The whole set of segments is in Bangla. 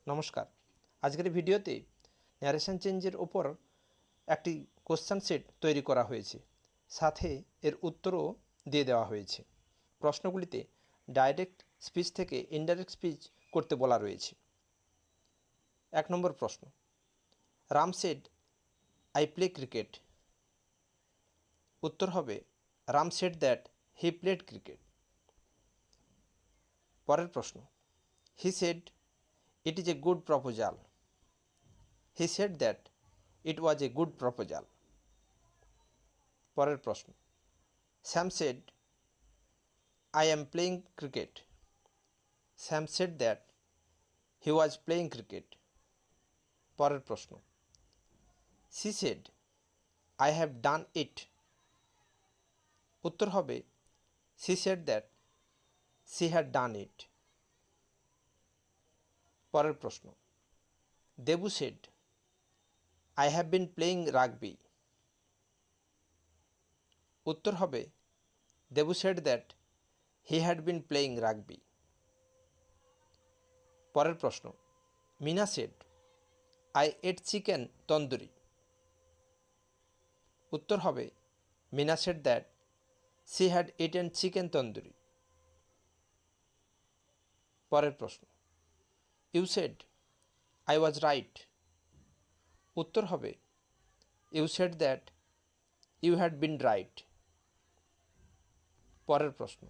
নমস্কার। আজকের ভিডিওতে ন্যারেশন চেঞ্জের ওপর একটি কোশ্চেন সেট তৈরি করা হয়েছে, সাথে এর উত্তরও দিয়ে দেওয়া হয়েছে। প্রশ্নগুলিতে ডাইরেক্ট স্পিচ থেকে ইনডাইরেক্ট স্পিচ করতে বলা রয়েছে। 1 নম্বর প্রশ্ন, Ram said I play cricket. উত্তর হবে Ram said that he played cricket. পরের প্রশ্ন, he said it is a good proposal. He said that it was a good proposal. পরের প্রশ্ন, Sam said, I am playing cricket. Sam said that he was playing cricket. পরের প্রশ্ন, She said, I have done it. উত্তর হবে She said that she had done it. পরের প্রশ্ন, Debu said, I have been playing rugby. উত্তর হবে Debu said that he had been playing rugby. পরের প্রশ্ন, Mina said, I ate chicken tandoori. উত্তর হবে Mina said that she had eaten chicken tandoori. পরের প্রশ্ন, you said, I was right. উত্তর হবে you said that you had been right. পরের প্রশ্ন,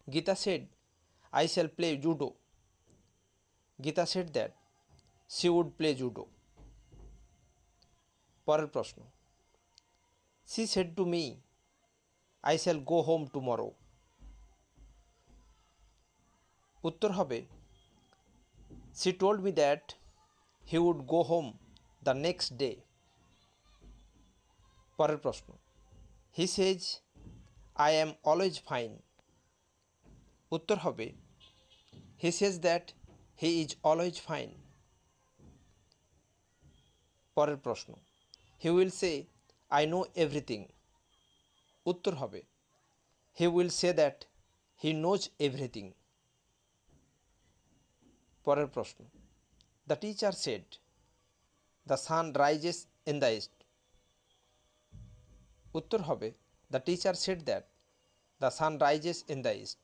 Gita said, I shall play judo. Gita said that she would play judo. পরের প্রশ্ন, she said to me, I shall go home tomorrow. উত্তর হবে she told me that he would go home the next day. পরের প্রশ্ন, he says, I am always fine. উত্তর হবে he says that he is always fine. পরের প্রশ্ন, he will say, I know everything. উত্তর হবে he will say that he knows everything. পরের প্রশ্ন, the teacher said, the sun rises in the east. উত্তর হবে the teacher said that the sun rises in the east.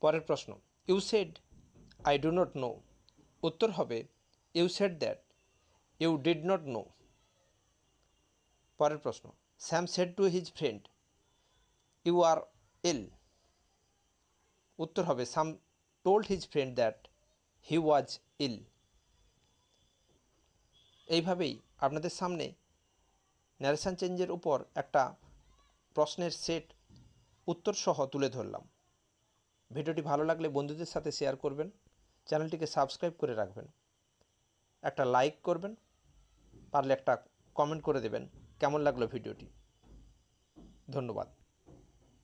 পরের প্রশ্ন, you said, I do not know. উত্তর হবে you said that you did not know. পরের প্রশ্ন, Sam said to his friend, you are ill. উত্তর হবে Sam told his friend that he was ill. এইভাবেই আপনাদের সামনে ন্যারেশন চেঞ্জের উপর একটা প্রশ্নের সেট উত্তর সহ তুলে ধরলাম। ভিডিওটি ভালো লাগলে বন্ধুদের সাথে শেয়ার করবেন, চ্যানেলটিকে সাবস্ক্রাইব করে রাখবেন, একটা লাইক করবেন, পারলে একটা কমেন্ট করে দেবেন কেমন লাগলো ভিডিওটি। ধন্যবাদ।